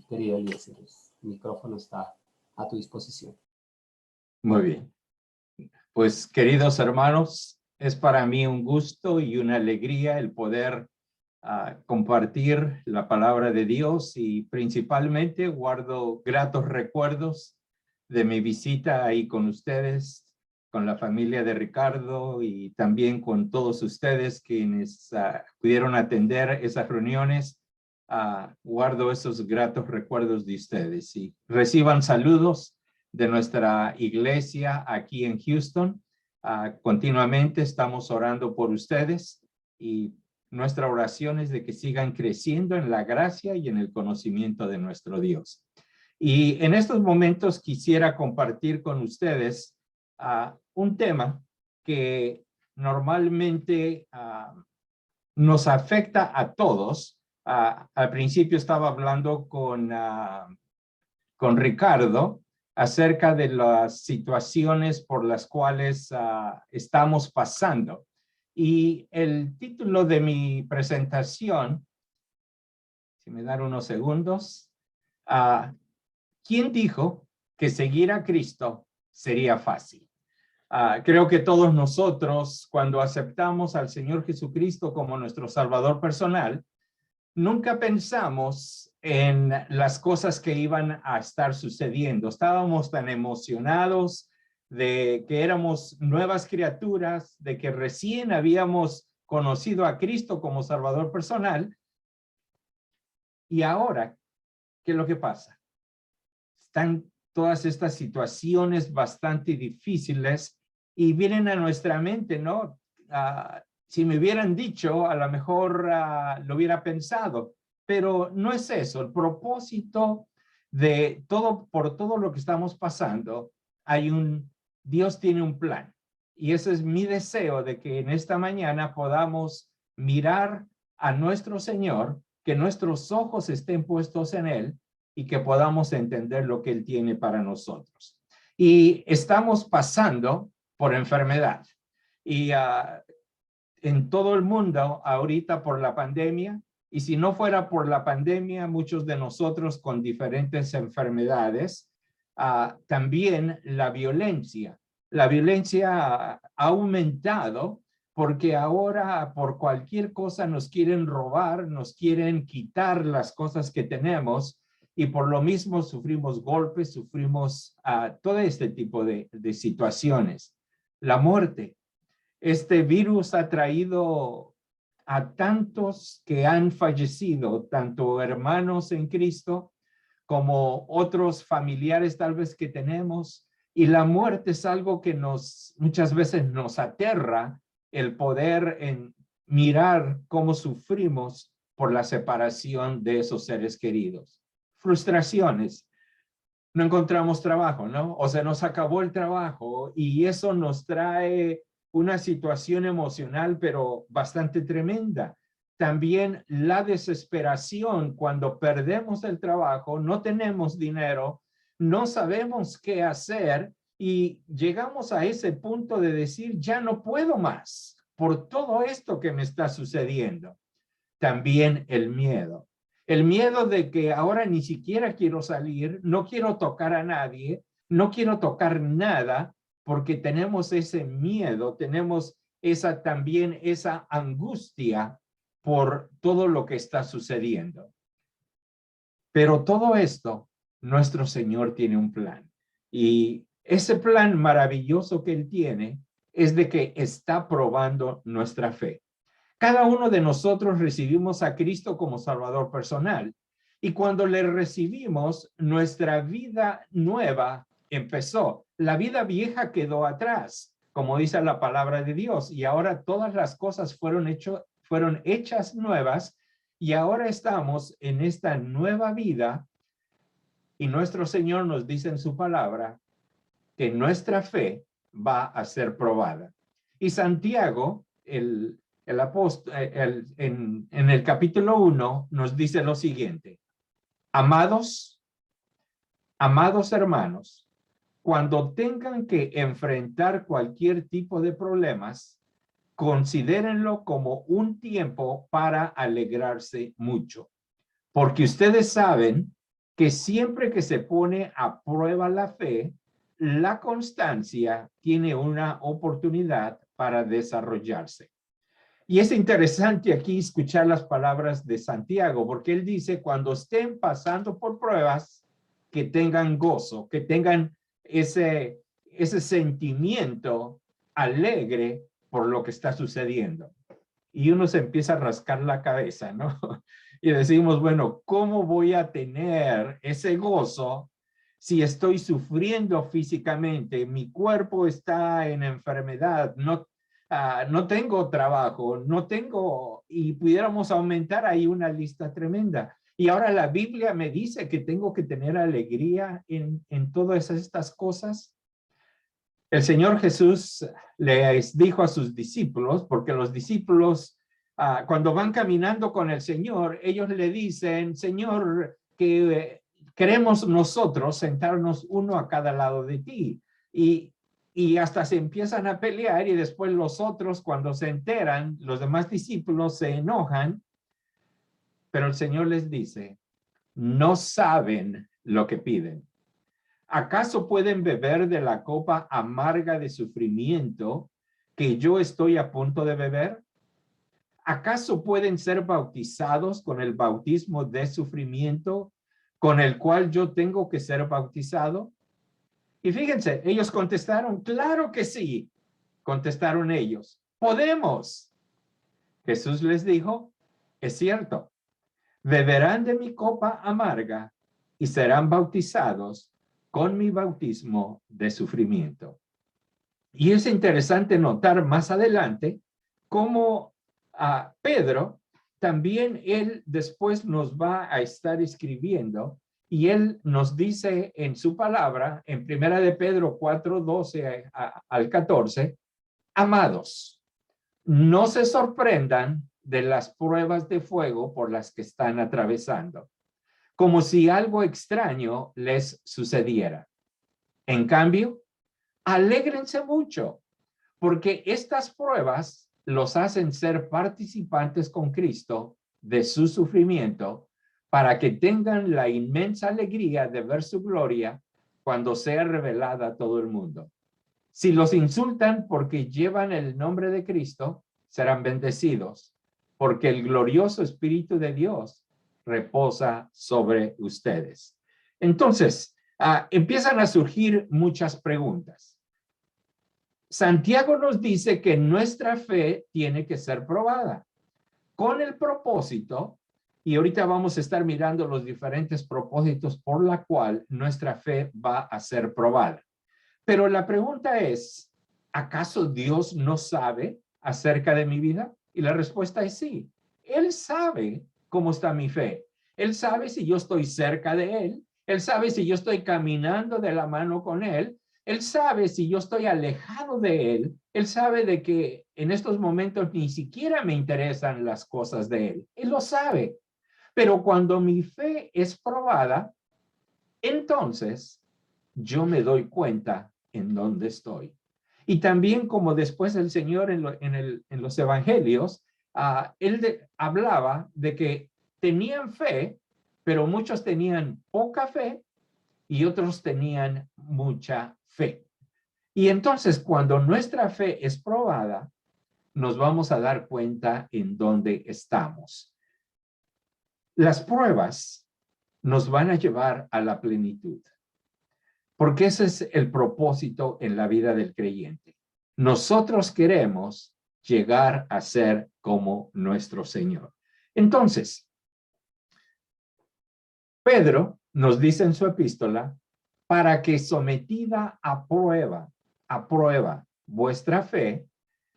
Querido Eliezer, el micrófono está a tu disposición. Muy bien. Pues, queridos hermanos, es para mí un gusto y una alegría el poder compartir la palabra de Dios, y principalmente guardo gratos recuerdos de mi visita ahí con ustedes, con la familia de Ricardo, y también con todos ustedes quienes pudieron atender esas reuniones. Guardo esos gratos recuerdos de ustedes, y reciban saludos de nuestra iglesia aquí en Houston. Continuamente estamos orando por ustedes, y nuestra oración es de que sigan creciendo en la gracia y en el conocimiento de nuestro Dios. Y en estos momentos quisiera compartir con ustedes un tema que normalmente nos afecta a todos. Al principio estaba hablando con Ricardo acerca de las situaciones por las cuales estamos pasando. Y el título de mi presentación, si me dan unos segundos, ¿quién dijo que seguir a Cristo sería fácil? Creo que todos nosotros, cuando aceptamos al Señor Jesucristo como nuestro Salvador personal, nunca pensamos en las cosas que iban a estar sucediendo. Estábamos tan emocionados de que éramos nuevas criaturas, de que recién habíamos conocido a Cristo como Salvador personal. Y ahora, ¿qué es lo que pasa? Están todas estas situaciones bastante difíciles y vienen a nuestra mente, ¿no? Si me hubieran dicho, a lo mejor lo hubiera pensado, pero no es eso. El propósito de por todo lo que estamos pasando, Dios tiene un plan. Y ese es mi deseo, de que en esta mañana podamos mirar a nuestro Señor, que nuestros ojos estén puestos en Él y que podamos entender lo que Él tiene para nosotros. Y estamos pasando por enfermedad. Y en todo el mundo ahorita por la pandemia, y si no fuera por la pandemia, muchos de nosotros con diferentes enfermedades, también la violencia. La violencia ha aumentado porque ahora por cualquier cosa nos quieren robar, nos quieren quitar las cosas que tenemos, y por lo mismo sufrimos golpes, sufrimos todo este tipo de situaciones. La muerte. Este virus ha traído a tantos que han fallecido, tanto hermanos en Cristo como otros familiares tal vez que tenemos, y la muerte es algo que muchas veces nos aterra, el poder mirar cómo sufrimos por la separación de esos seres queridos. Frustraciones. No encontramos trabajo, ¿no? O se nos acabó el trabajo, y eso nos trae una situación emocional, pero bastante tremenda. También la desesperación cuando perdemos el trabajo, no tenemos dinero, no sabemos qué hacer, y llegamos a ese punto de decir, ya no puedo más por todo esto que me está sucediendo. También el miedo. El miedo de que ahora ni siquiera quiero salir, no quiero tocar a nadie, no quiero tocar nada, porque tenemos ese miedo, tenemos también esa angustia por todo lo que está sucediendo. Pero todo esto, nuestro Señor tiene un plan. Y ese plan maravilloso que Él tiene es de que está probando nuestra fe. Cada uno de nosotros recibimos a Cristo como Salvador personal. Y cuando le recibimos, nuestra vida nueva empezó. La vida vieja quedó atrás, como dice la palabra de Dios. Y ahora todas las cosas fueron hechas nuevas. Y ahora estamos en esta nueva vida. Y nuestro Señor nos dice en su palabra que nuestra fe va a ser probada. Y Santiago, el apóstol, en el capítulo 1 nos dice lo siguiente: amados hermanos, cuando tengan que enfrentar cualquier tipo de problemas, considérenlo como un tiempo para alegrarse mucho, porque ustedes saben que siempre que se pone a prueba la fe, la constancia tiene una oportunidad para desarrollarse. Y es interesante aquí escuchar las palabras de Santiago, porque él dice, cuando estén pasando por pruebas, que tengan gozo, que tengan ese sentimiento alegre por lo que está sucediendo. Y uno se empieza a rascar la cabeza, ¿no? Y decimos, bueno, ¿cómo voy a tener ese gozo si estoy sufriendo físicamente? Mi cuerpo está en enfermedad, no tengo trabajo, no tengo, y pudiéramos aumentar ahí una lista tremenda. Y ahora la Biblia me dice que tengo que tener alegría en todas estas cosas. El Señor Jesús les dijo a sus discípulos, porque los discípulos, cuando van caminando con el Señor, ellos le dicen, Señor, que queremos nosotros sentarnos uno a cada lado de ti. Y hasta se empiezan a pelear y después los otros, cuando se enteran, los demás discípulos se enojan, pero el Señor les dice, no saben lo que piden. ¿Acaso pueden beber de la copa amarga de sufrimiento que yo estoy a punto de beber? ¿Acaso pueden ser bautizados con el bautismo de sufrimiento con el cual yo tengo que ser bautizado? Y fíjense, ellos contestaron, claro que sí, contestaron ellos, podemos. Jesús les dijo, es cierto, beberán de mi copa amarga y serán bautizados con mi bautismo de sufrimiento. Y es interesante notar más adelante cómo Pedro también él después nos va a estar escribiendo y él nos dice en su palabra, en primera de Pedro 4:12 al 14, amados, no se sorprendan de las pruebas de fuego por las que están atravesando, como si algo extraño les sucediera. En cambio, alégrense mucho, porque estas pruebas los hacen ser participantes con Cristo de su sufrimiento, para que tengan la inmensa alegría de ver su gloria cuando sea revelada a todo el mundo. Si los insultan porque llevan el nombre de Cristo, serán bendecidos, porque el glorioso Espíritu de Dios reposa sobre ustedes. Entonces, empiezan a surgir muchas preguntas. Santiago nos dice que nuestra fe tiene que ser probada con el propósito, y ahorita vamos a estar mirando los diferentes propósitos por la cual nuestra fe va a ser probada. Pero la pregunta es, ¿acaso Dios no sabe acerca de mi vida? Y la respuesta es sí. Él sabe cómo está mi fe. Él sabe si yo estoy cerca de Él. Él sabe si yo estoy caminando de la mano con Él. Él sabe si yo estoy alejado de Él. Él sabe de que en estos momentos ni siquiera me interesan las cosas de Él. Él lo sabe. Pero cuando mi fe es probada, entonces yo me doy cuenta en dónde estoy. Y también como después el Señor en los evangelios, él hablaba de que tenían fe, pero muchos tenían poca fe y otros tenían mucha fe. Y entonces cuando nuestra fe es probada, nos vamos a dar cuenta en dónde estamos. Las pruebas nos van a llevar a la plenitud. Porque ese es el propósito en la vida del creyente. Nosotros queremos llegar a ser como nuestro Señor. Entonces, Pedro nos dice en su epístola, para que sometida a prueba vuestra fe.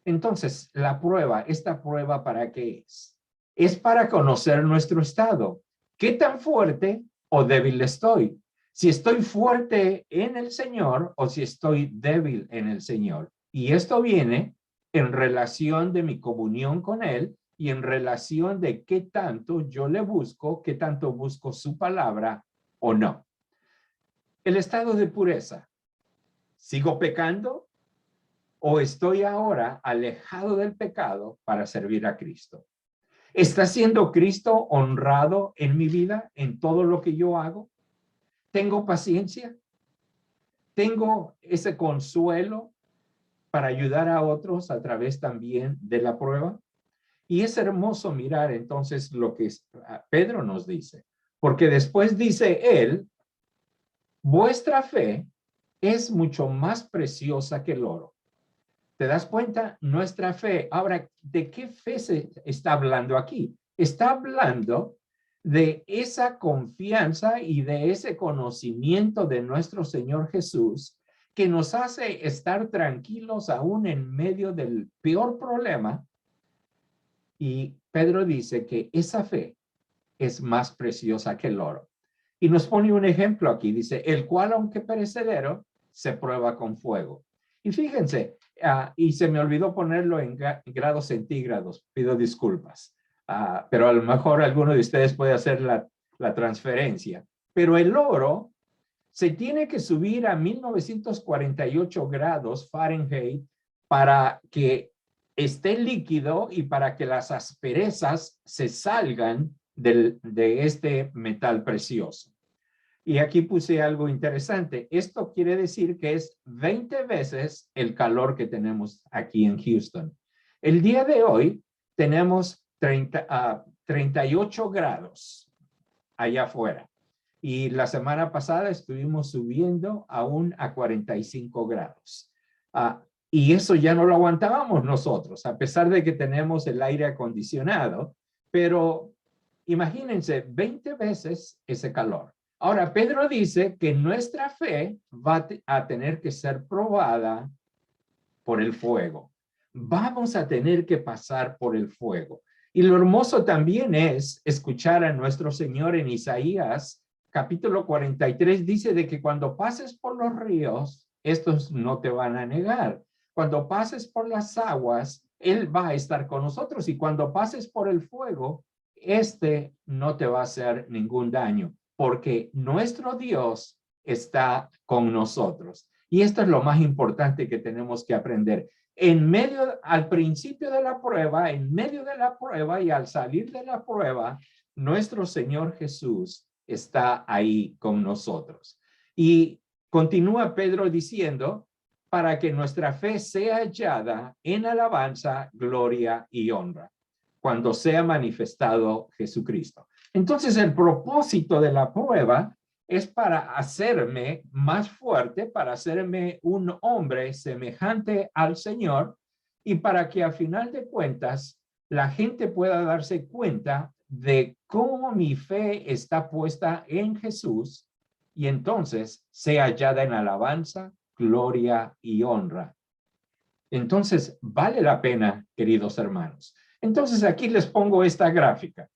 Entonces, esta prueba, ¿para qué es? Es para conocer nuestro estado. ¿Qué tan fuerte o débil estoy? Si estoy fuerte en el Señor o si estoy débil en el Señor. Y esto viene en relación de mi comunión con Él y en relación de qué tanto yo le busco, qué tanto busco su palabra o no. El estado de pureza. ¿Sigo pecando o estoy ahora alejado del pecado para servir a Cristo? ¿Está siendo Cristo honrado en mi vida, en todo lo que yo hago? ¿Tengo paciencia? ¿Tengo ese consuelo para ayudar a otros a través también de la prueba? Y es hermoso mirar entonces lo que Pedro nos dice, porque después dice él, vuestra fe es mucho más preciosa que el oro. ¿Te das cuenta? Nuestra fe. Ahora, ¿de qué fe se está hablando aquí? Está hablando de esa confianza y de ese conocimiento de nuestro Señor Jesús que nos hace estar tranquilos aún en medio del peor problema. Y Pedro dice que esa fe es más preciosa que el oro. Y nos pone un ejemplo aquí. Dice, el cual, aunque perecedero, se prueba con fuego. Y fíjense, y se me olvidó ponerlo en grados centígrados. Pido disculpas. Pero a lo mejor alguno de ustedes puede hacer la transferencia. Pero el oro se tiene que subir a 1948 grados Fahrenheit para que esté líquido y para que las asperezas se salgan de este metal precioso. Y aquí puse algo interesante. Esto quiere decir que es 20 veces el calor que tenemos aquí en Houston. El día de hoy tenemos 38 grados allá afuera. Y la semana pasada estuvimos subiendo aún a 45 grados. Y eso ya no lo aguantábamos nosotros, a pesar de que tenemos el aire acondicionado. Pero imagínense, 20 veces ese calor. Ahora, Pedro dice que nuestra fe va a tener que ser probada por el fuego. Vamos a tener que pasar por el fuego. Y lo hermoso también es escuchar a nuestro Señor en Isaías, capítulo 43, dice de que cuando pases por los ríos, estos no te van a negar. Cuando pases por las aguas, Él va a estar con nosotros. Y cuando pases por el fuego, este no te va a hacer ningún daño, porque nuestro Dios está con nosotros. Y esto es lo más importante que tenemos que aprender. Al principio de la prueba, en medio de la prueba y al salir de la prueba, nuestro Señor Jesús está ahí con nosotros. Y continúa Pedro diciendo, para que nuestra fe sea hallada en alabanza, gloria y honra, cuando sea manifestado Jesucristo. Entonces, el propósito de la prueba es para hacerme más fuerte, para hacerme un hombre semejante al Señor y para que a final de cuentas la gente pueda darse cuenta de cómo mi fe está puesta en Jesús y entonces sea hallada en alabanza, gloria y honra. Entonces, vale la pena, queridos hermanos. Entonces, aquí les pongo esta gráfica.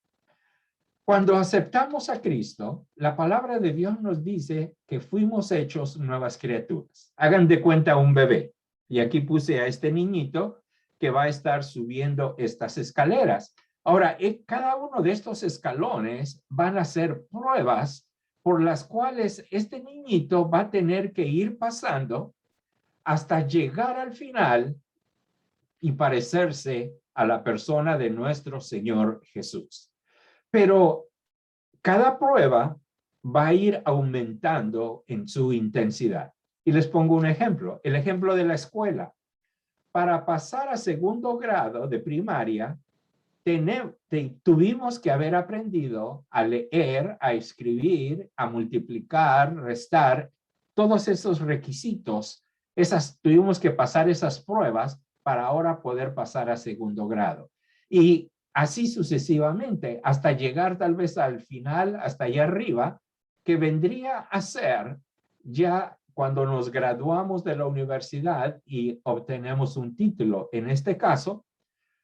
Cuando aceptamos a Cristo, la palabra de Dios nos dice que fuimos hechos nuevas criaturas. Hagan de cuenta un bebé. Y aquí puse a este niñito que va a estar subiendo estas escaleras. Ahora, cada uno de estos escalones van a ser pruebas por las cuales este niñito va a tener que ir pasando hasta llegar al final y parecerse a la persona de nuestro Señor Jesús. Pero cada prueba va a ir aumentando en su intensidad. Y les pongo un ejemplo, el ejemplo de la escuela. Para pasar a segundo grado de primaria, tuvimos que haber aprendido a leer, a escribir, a multiplicar, restar, todos esos requisitos. Tuvimos que pasar esas pruebas para ahora poder pasar a segundo grado. Y así sucesivamente, hasta llegar tal vez al final, hasta allá arriba, que vendría a ser ya cuando nos graduamos de la universidad y obtenemos un título. En este caso,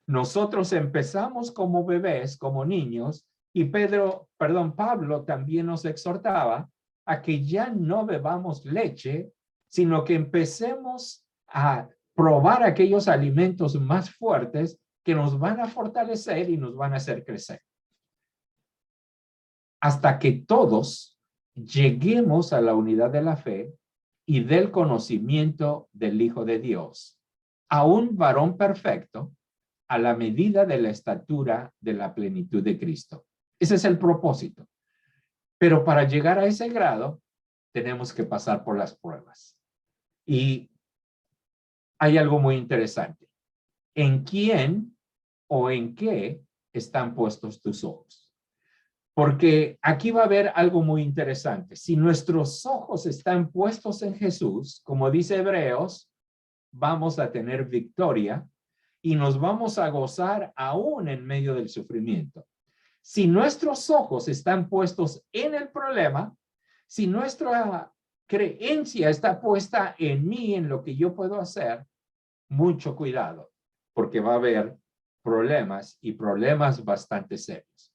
nosotros empezamos como bebés, como niños, y Pablo también nos exhortaba a que ya no bebamos leche, sino que empecemos a probar aquellos alimentos más fuertes que nos van a fortalecer y nos van a hacer crecer. Hasta que todos lleguemos a la unidad de la fe y del conocimiento del Hijo de Dios, a un varón perfecto, a la medida de la estatura de la plenitud de Cristo. Ese es el propósito. Pero para llegar a ese grado, tenemos que pasar por las pruebas. Y hay algo muy interesante. ¿En quién o en qué están puestos tus ojos? Porque aquí va a haber algo muy interesante. Si nuestros ojos están puestos en Jesús, como dice Hebreos, vamos a tener victoria y nos vamos a gozar aún en medio del sufrimiento. Si nuestros ojos están puestos en el problema, si nuestra creencia está puesta en mí, en lo que yo puedo hacer, mucho cuidado, porque va a haber problemas y problemas bastante serios.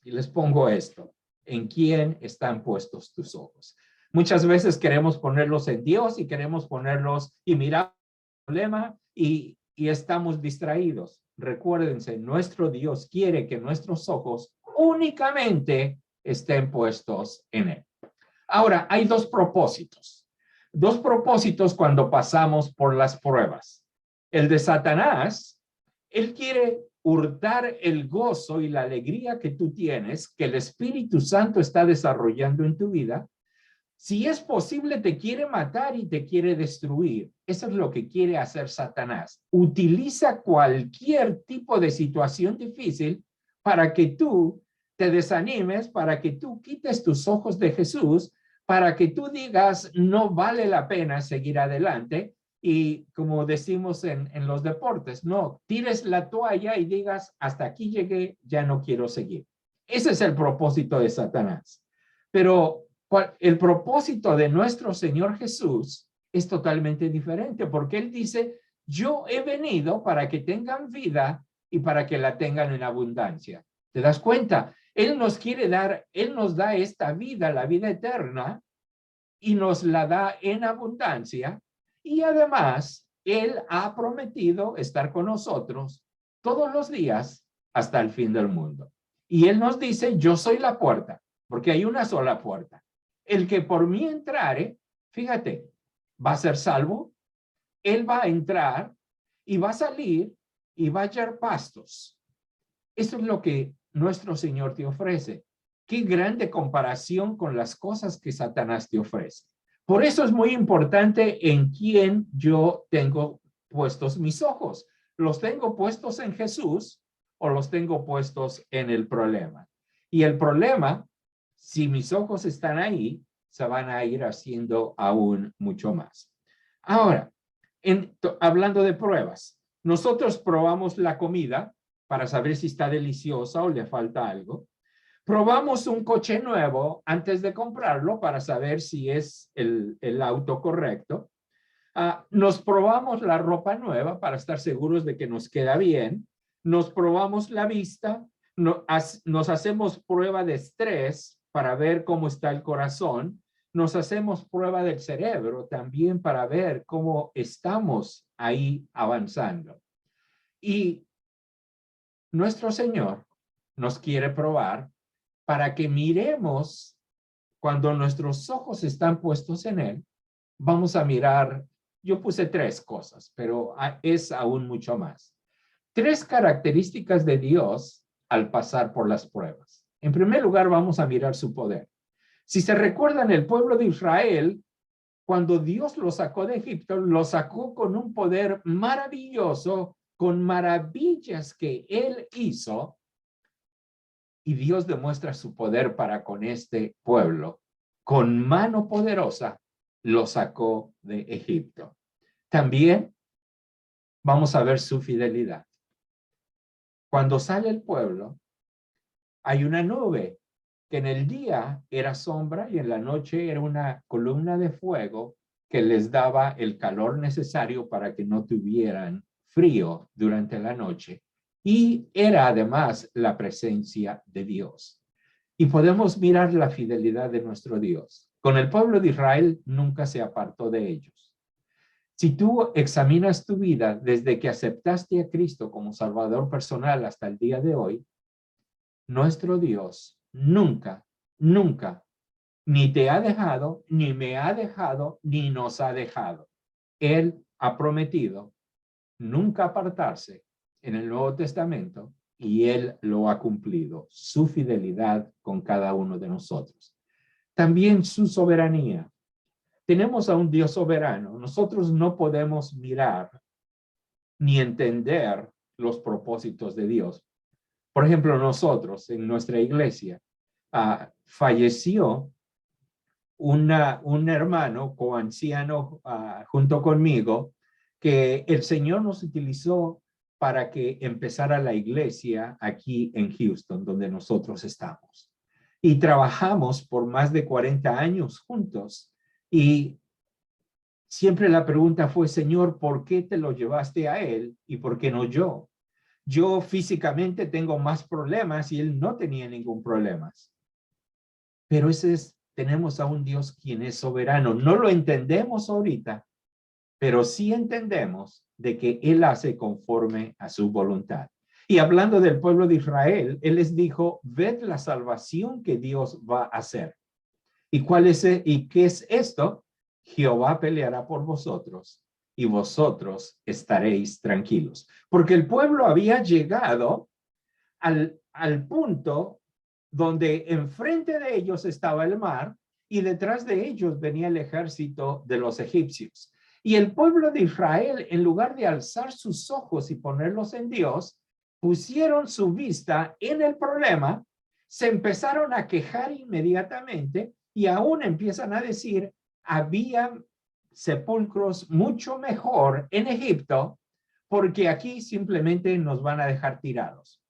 Y les pongo esto, ¿en quién están puestos tus ojos? Muchas veces queremos ponerlos en Dios y queremos ponerlos y mirar el problema y estamos distraídos. Recuérdense, nuestro Dios quiere que nuestros ojos únicamente estén puestos en Él. Ahora, hay dos propósitos. Dos propósitos cuando pasamos por las pruebas. El de Satanás, él quiere hurtar el gozo y la alegría que tú tienes, que el Espíritu Santo está desarrollando en tu vida. Si es posible, te quiere matar y te quiere destruir. Eso es lo que quiere hacer Satanás. Utiliza cualquier tipo de situación difícil para que tú te desanimes, para que tú quites tus ojos de Jesús, para que tú digas, no vale la pena seguir adelante. Y como decimos en los deportes, no, tires la toalla y digas, hasta aquí llegué, ya no quiero seguir. Ese es el propósito de Satanás. Pero el propósito de nuestro Señor Jesús es totalmente diferente, porque Él dice, yo he venido para que tengan vida y para que la tengan en abundancia. ¿Te das cuenta? Él nos quiere dar, Él nos da esta vida, la vida eterna, y nos la da en abundancia. Y además, Él ha prometido estar con nosotros todos los días hasta el fin del mundo. Y Él nos dice, yo soy la puerta, porque hay una sola puerta. El que por mí entrare, fíjate, va a ser salvo, él va a entrar y va a salir y va a hallar pastos. Eso es lo que nuestro Señor te ofrece. Qué grande comparación con las cosas que Satanás te ofrece. Por eso es muy importante en quién yo tengo puestos mis ojos. ¿Los tengo puestos en Jesús o los tengo puestos en el problema? Y el problema, si mis ojos están ahí, se van a ir haciendo aún mucho más. Ahora, hablando de pruebas, nosotros probamos la comida para saber si está deliciosa o le falta algo. Probamos un coche nuevo antes de comprarlo para saber si es el auto correcto. Nos probamos la ropa nueva para estar seguros de que nos queda bien. Nos probamos la vista. Nos hacemos prueba de estrés para ver cómo está el corazón. Nos hacemos prueba del cerebro también para ver cómo estamos ahí avanzando. Y nuestro Señor nos quiere probar para que miremos cuando nuestros ojos están puestos en Él. Vamos a mirar, yo puse 3 cosas, pero es aún mucho más. 3 características de Dios al pasar por las pruebas. En primer lugar, vamos a mirar su poder. Si se recuerdan, el pueblo de Israel, cuando Dios lo sacó de Egipto, lo sacó con un poder maravilloso, con maravillas que Él hizo, y Dios demuestra su poder para con este pueblo. Con mano poderosa lo sacó de Egipto. También vamos a ver su fidelidad. Cuando sale el pueblo, hay una nube que en el día era sombra y en la noche era una columna de fuego que les daba el calor necesario para que no tuvieran frío durante la noche. Y era además la presencia de Dios. Y podemos mirar la fidelidad de nuestro Dios. Con el pueblo de Israel nunca se apartó de ellos. Si tú examinas tu vida desde que aceptaste a Cristo como Salvador personal hasta el día de hoy, nuestro Dios nunca, nunca, ni te ha dejado, ni me ha dejado, ni nos ha dejado. Él ha prometido nunca apartarse en el Nuevo Testamento y Él lo ha cumplido, su fidelidad con cada uno de nosotros. también su soberanía. Tenemos a un Dios soberano. Nosotros no podemos mirar ni entender los propósitos de Dios. Por ejemplo, nosotros en nuestra iglesia falleció un hermano coanciano junto conmigo que el Señor nos utilizó para que empezara la iglesia aquí en Houston, donde nosotros estamos. Y trabajamos por más de 40 años juntos. Y siempre la pregunta fue, Señor, ¿por qué te lo llevaste a él y por qué no yo? Yo físicamente tengo más problemas y él no tenía ningún problema. Pero tenemos a un Dios quien es soberano. No lo entendemos ahorita, pero sí entendemos de que él hace conforme a su voluntad. Y hablando del pueblo de Israel, él les dijo, ved la salvación que Dios va a hacer. ¿Y qué es esto? Jehová peleará por vosotros y vosotros estaréis tranquilos. Porque el pueblo había llegado al punto donde enfrente de ellos estaba el mar y detrás de ellos venía el ejército de los egipcios. Y el pueblo de Israel, en lugar de alzar sus ojos y ponerlos en Dios, pusieron su vista en el problema, se empezaron a quejar inmediatamente y aún empiezan a decir, había sepulcros mucho mejor en Egipto porque aquí simplemente nos van a dejar tirados.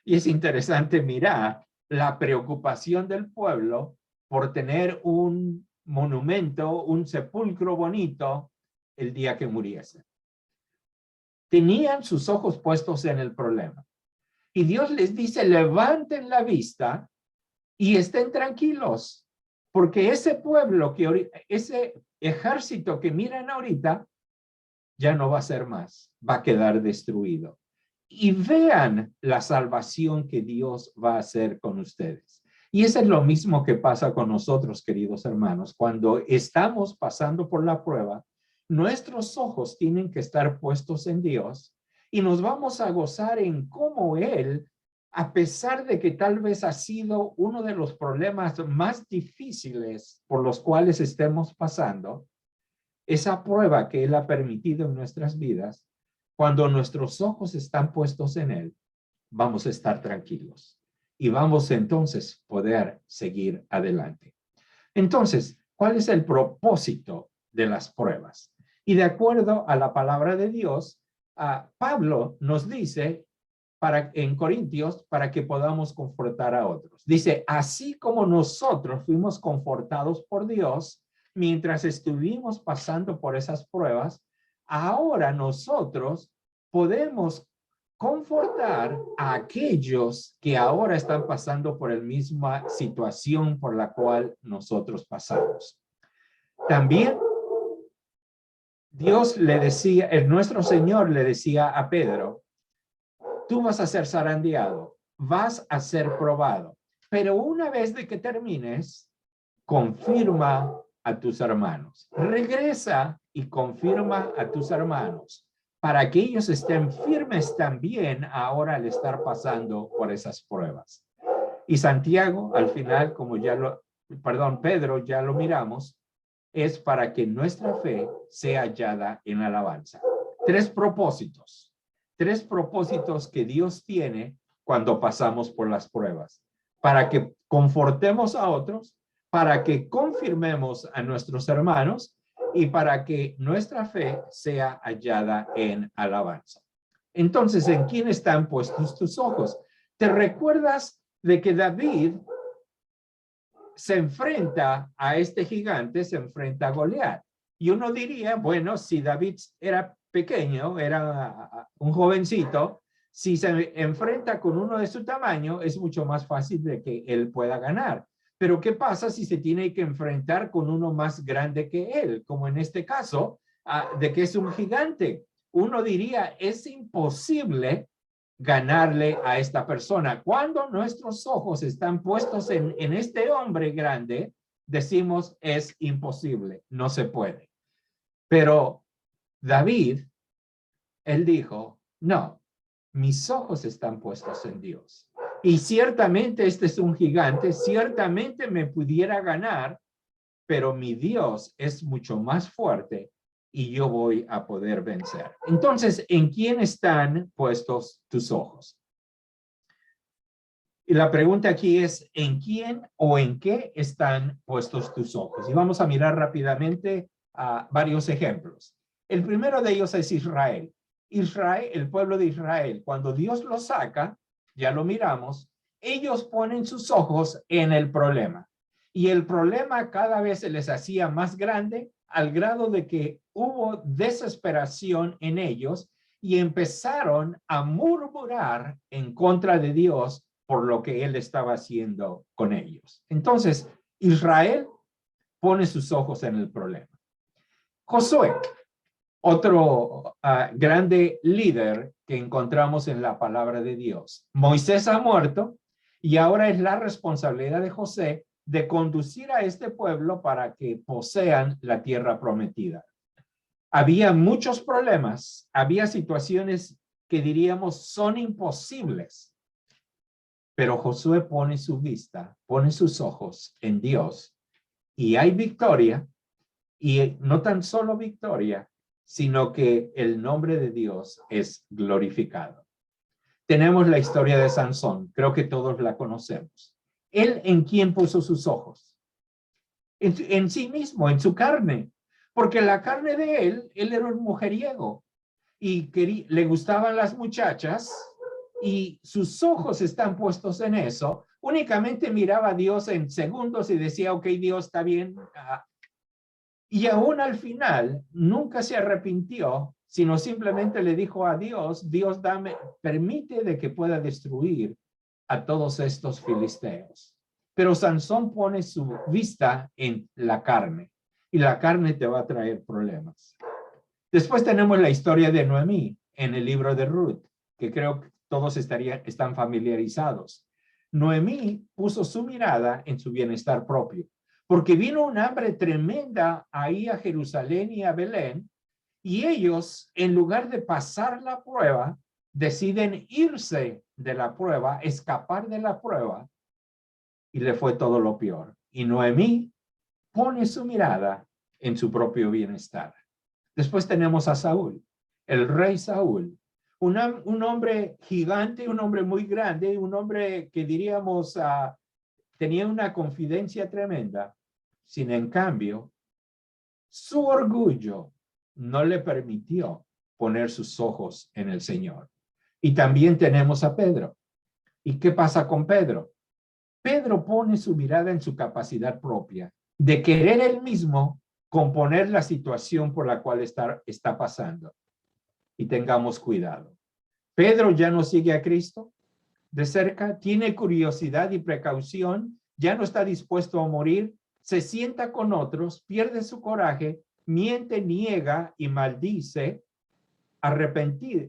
Y es interesante mirar la preocupación del pueblo por tener un monumento, un sepulcro bonito el día que muriese. Tenían sus ojos puestos en el problema. Y Dios les dice, levanten la vista y estén tranquilos, porque ese pueblo, ese ejército que miran ahorita, ya no va a ser más, va a quedar destruido. Y vean la salvación que Dios va a hacer con ustedes. Y eso es lo mismo que pasa con nosotros, queridos hermanos. Cuando estamos pasando por la prueba, nuestros ojos tienen que estar puestos en Dios y nos vamos a gozar en cómo Él, a pesar de que tal vez ha sido uno de los problemas más difíciles por los cuales estemos pasando, esa prueba que Él ha permitido en nuestras vidas, cuando nuestros ojos están puestos en Él, vamos a estar tranquilos y vamos entonces poder seguir adelante. Entonces, ¿cuál es el propósito de las pruebas? Y de acuerdo a la palabra de Dios, Pablo nos dice en Corintios para que podamos confortar a otros. Dice, así como nosotros fuimos confortados por Dios mientras estuvimos pasando por esas pruebas, ahora nosotros podemos confortar a aquellos que ahora están pasando por la misma situación por la cual nosotros pasamos. También Dios le decía, nuestro Señor le decía a Pedro, tú vas a ser zarandeado, vas a ser probado, pero una vez de que termines, confirma a tus hermanos. Regresa y confirma a tus hermanos para que ellos estén firmes también ahora al estar pasando por esas pruebas. Y Santiago, al final, como Pedro, ya lo miramos, es para que nuestra fe sea hallada en alabanza. Tres propósitos que Dios tiene cuando pasamos por las pruebas, para que confortemos a otros, para que confirmemos a nuestros hermanos y para que nuestra fe sea hallada en alabanza. Entonces, ¿en quién están puestos tus ojos? ¿Te recuerdas de que David se enfrenta a este gigante, se enfrenta a Goliat? Y uno diría, bueno, si David era pequeño, era un jovencito, si se enfrenta con uno de su tamaño, es mucho más fácil de que él pueda ganar. Pero ¿qué pasa si se tiene que enfrentar con uno más grande que él? Como en este caso, de que es un gigante. Uno diría, es imposible ganarle a esta persona. Cuando nuestros ojos están puestos en este hombre grande, decimos, es imposible, no se puede. Pero David, él dijo, no, mis ojos están puestos en Dios. Y ciertamente este es un gigante, ciertamente me pudiera ganar, pero mi Dios es mucho más fuerte y yo voy a poder vencer. Entonces, ¿en quién están puestos tus ojos? Y la pregunta aquí es, ¿en quién o en qué están puestos tus ojos? Y vamos a mirar rápidamente a varios ejemplos. El primero de ellos es Israel. Israel, el pueblo de Israel, cuando Dios lo saca, ya lo miramos, ellos ponen sus ojos en el problema. Y el problema cada vez se les hacía más grande al grado de que hubo desesperación en ellos y empezaron a murmurar en contra de Dios por lo que él estaba haciendo con ellos. Entonces, Israel pone sus ojos en el problema. Josué, otro grande líder que encontramos en la palabra de Dios. Moisés ha muerto y ahora es la responsabilidad de José de conducir a este pueblo para que posean la tierra prometida. Había muchos problemas, había situaciones que diríamos son imposibles. Pero Josué pone su vista, pone sus ojos en Dios y hay victoria, y no tan solo victoria, sino que el nombre de Dios es glorificado. Tenemos la historia de Sansón, creo que todos la conocemos. ¿Él en quién puso sus ojos? En sí mismo, en su carne, porque la carne de él era un mujeriego y le gustaban las muchachas, y sus ojos están puestos en eso. Únicamente miraba a Dios en segundos y decía, ok, Dios está bien. Y aún al final nunca se arrepintió, sino simplemente le dijo a Dios, Dios permite de que pueda destruir a todos estos filisteos. Pero Sansón pone su vista en la carne y la carne te va a traer problemas. Después tenemos la historia de Noemí en el libro de Ruth, que creo que todos están familiarizados. Noemí puso su mirada en su bienestar propio, porque vino un hambre tremenda ahí a Jerusalén y a Belén, y ellos, en lugar de pasar la prueba, deciden irse de la prueba, escapar de la prueba, y le fue todo lo peor. Y Noemí pone su mirada en su propio bienestar. Después tenemos a Saúl, el rey Saúl, un hombre gigante, un hombre muy grande, un hombre que diríamos tenía una confidencia tremenda. Sin en cambio, su orgullo no le permitió poner sus ojos en el Señor. Y también tenemos a Pedro. ¿Y qué pasa con Pedro? Pedro pone su mirada en su capacidad propia de querer él mismo componer la situación por la cual está pasando. Y tengamos cuidado. Pedro ya no sigue a Cristo de cerca, tiene curiosidad y precaución, ya no está dispuesto a morir, se sienta con otros, pierde su coraje, miente, niega y maldice,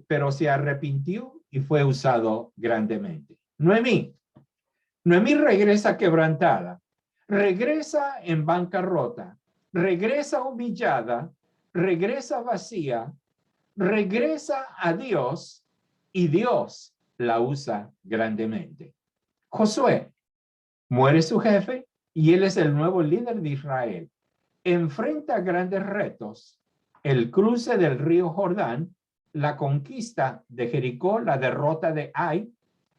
pero se arrepintió y fue usado grandemente. Noemí regresa quebrantada, regresa en bancarrota, regresa humillada, regresa vacía, regresa a Dios y Dios la usa grandemente. Josué, muere su jefe y él es el nuevo líder de Israel. Enfrenta grandes retos, el cruce del río Jordán, la conquista de Jericó, la derrota de Ai,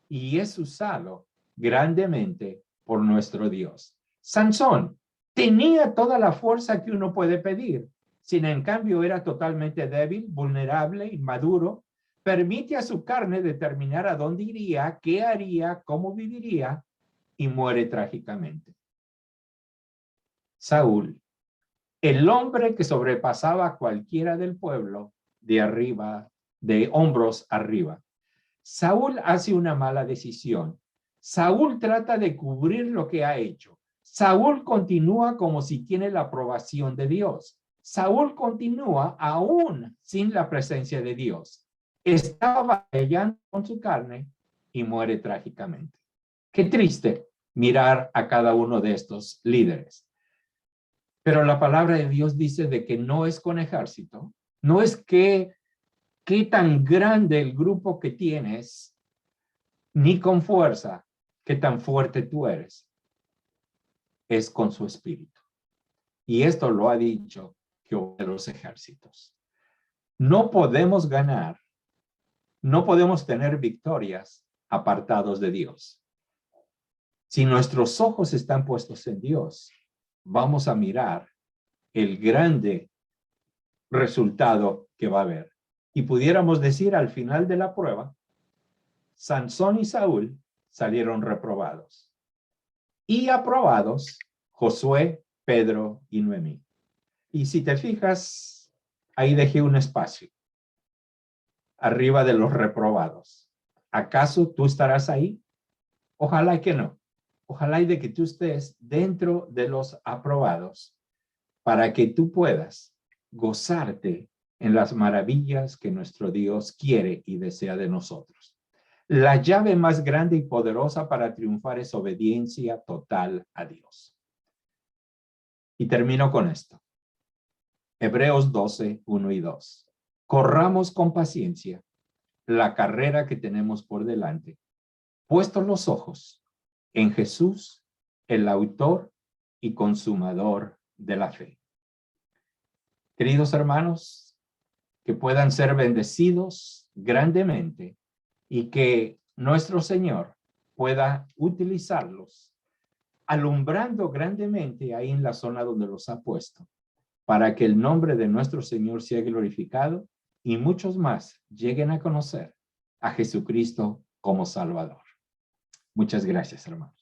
y es usado grandemente por nuestro Dios. Sansón tenía toda la fuerza que uno puede pedir, sin en cambio era totalmente débil, vulnerable, inmaduro. Permite a su carne determinar a dónde iría, qué haría, cómo viviría, y muere trágicamente. Saúl, el hombre que sobrepasaba a cualquiera del pueblo, de hombros arriba. Saúl hace una mala decisión. Saúl trata de cubrir lo que ha hecho. Saúl continúa como si tiene la aprobación de Dios. Saúl continúa aún sin la presencia de Dios. Estaba batallando con su carne y muere trágicamente. Qué triste mirar a cada uno de estos líderes. Pero la palabra de Dios dice de que no es con ejército, no es qué tan grande el grupo que tienes, ni con fuerza, qué tan fuerte tú eres, es con su espíritu. Y esto lo ha dicho Jehová de los ejércitos. No podemos ganar, no podemos tener victorias apartados de Dios. Si nuestros ojos están puestos en Dios, vamos a mirar el grande resultado que va a haber. Y pudiéramos decir al final de la prueba, Sansón y Saúl salieron reprobados. Y aprobados Josué, Pedro y Noemí. Y si te fijas, ahí dejé un espacio arriba de los reprobados. ¿Acaso tú estarás ahí? Ojalá que no. Ojalá y de que tú estés dentro de los aprobados para que tú puedas gozarte en las maravillas que nuestro Dios quiere y desea de nosotros. La llave más grande y poderosa para triunfar es obediencia total a Dios. Y termino con esto. Hebreos 12, 1 y 2. Corramos con paciencia la carrera que tenemos por delante, puestos los ojos en Jesús, el autor y consumador de la fe. Queridos hermanos, que puedan ser bendecidos grandemente y que nuestro Señor pueda utilizarlos, alumbrando grandemente ahí en la zona donde los ha puesto, para que el nombre de nuestro Señor sea glorificado y muchos más lleguen a conocer a Jesucristo como Salvador. Muchas gracias, hermanos.